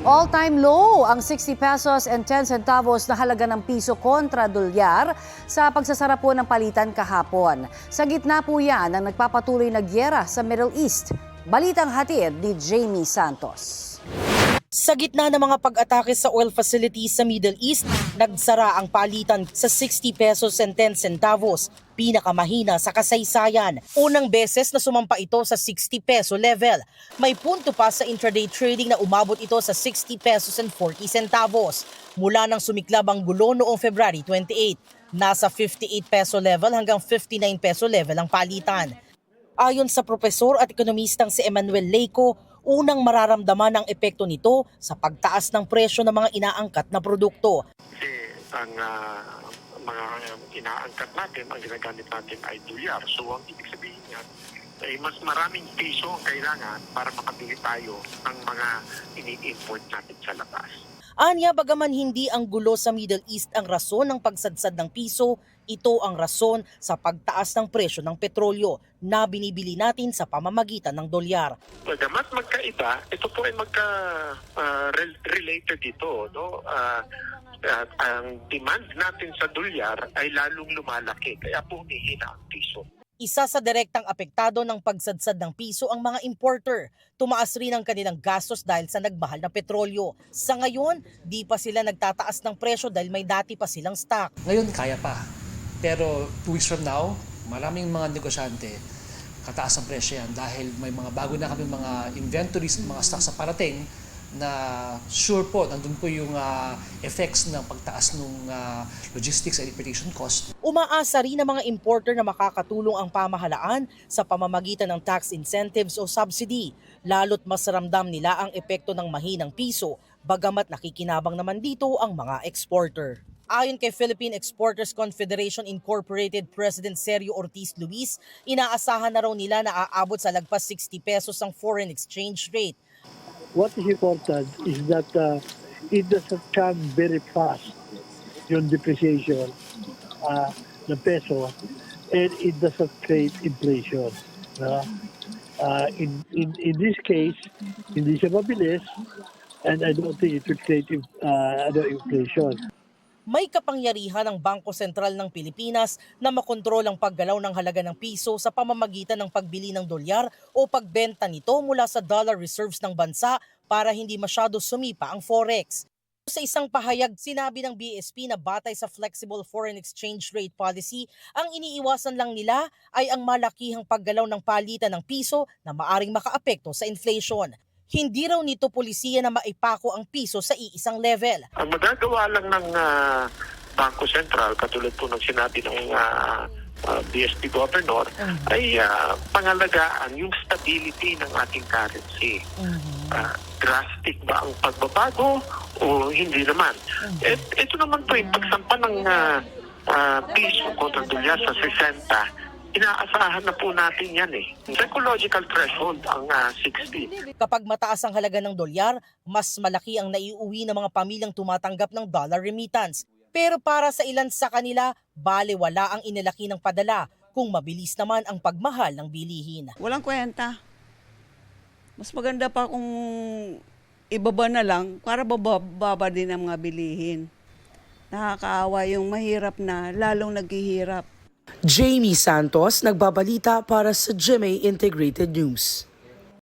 All-time low ang 60 pesos and 10 centavos na halaga ng piso kontra dolyar sa pagsasara po ng palitan kahapon. Sa gitna po yan ang nagpapatuloy na gyera sa Middle East. Balitang hatid ni Jamie Santos. Sa gitna ng mga pag-atake sa oil facilities sa Middle East, nagsara ang palitan sa 60 pesos and 10 centavos, pinakamahina sa kasaysayan. Unang beses na sumampa ito sa 60 peso level. May punto pa sa intraday trading na umabot ito sa 60 pesos and 40 centavos. Mula nang sumiklab ang gulo noong February 28, nasa 58 peso level hanggang 59 peso level ang palitan. Ayon sa propesor at ekonomistang si Emmanuel Leyco, unang mararamdaman ang epekto nito sa pagtaas ng presyo ng mga inaangkat na produkto. Kasi ang mga inaangkat natin, ang ginagamit natin ay dolyar. So ang ibig sabihin niyan, ay mas maraming piso ang kailangan para makabili tayo ng mga ini-import natin sa labas. Anya, bagaman hindi ang gulo sa Middle East ang rason ng pagsadsad ng piso, ito ang rason sa pagtaas ng presyo ng petrolyo na binibili natin sa pamamagitan ng dolyar. Bagamat magkaiba, ito po ay related dito. No? Ang demand natin sa dolyar ay lalong lumalaki, kaya po humihina ang piso. Isa sa direktang apektado ng pagsadsad ng piso ang mga importer. Tumaas rin ang kanilang gastos dahil sa nagmahal na petrolyo. Sa ngayon, di pa sila nagtataas ng presyo dahil may dati pa silang stock. Ngayon kaya pa. Pero 2 weeks from now, maraming mga negosyante kataas ang presyo yan dahil may mga bago na kami mga inventories, mga stocks sa parating na sure po, nandun po yung effects ng pagtaas ng logistics and importation cost. Umaasa rin ng mga importer na makakatulong ang pamahalaan sa pamamagitan ng tax incentives o subsidy. Lalo't mas ramdam nila ang epekto ng mahinang piso, bagamat nakikinabang naman dito ang mga exporter. Ayon kay Philippine Exporters Confederation Incorporated President Sergio Ortiz Luis, inaasahan na raw nila na aabot sa lagpas 60 pesos ang foreign exchange rate. What is important is that it doesn't come very fast, yung depreciation ng peso, and it doesn't create inflation. In this case, hindi siya mabilis, and I don't think it will create inflation. May kapangyarihan ng Bangko Sentral ng Pilipinas na makontrol ang paggalaw ng halaga ng piso sa pamamagitan ng pagbili ng dolyar o pagbenta nito mula sa dollar reserves ng bansa para hindi masyado sumipa ang forex. Sa isang pahayag, sinabi ng BSP na batay sa flexible foreign exchange rate policy, ang iniiwasan lang nila ay ang malakihang paggalaw ng palitan ng piso na maaring makaapekto sa inflation. Hindi raw nito polisiya na maipako ang piso sa iisang level. Ang magagawa lang ng Bangko Sentral, katulad po ng sinabi ng BSP Governor, ay pangalagaan yung stability ng ating currency. Drastic ba ang pagbabago o hindi naman? Ito naman po yung pagsampa ng piso kontra dolyar sa 60. Inaasahan na po natin yan eh. Psychological threshold ang 60. Kapag mataas ang halaga ng dolyar, mas malaki ang naiuwi ng mga pamilyang tumatanggap ng dollar remittance. Pero para sa ilan sa kanila, balewala ang inilaki ng padala kung mabilis naman ang pagmahal ng bilihin. Walang kwenta. Mas maganda pa kung ibaba na lang para bababa din ang mga bilihin. Nakakaawa yung mahirap na lalong naghihirap. Jamie Santos, nagbabalita para sa GMA Integrated News.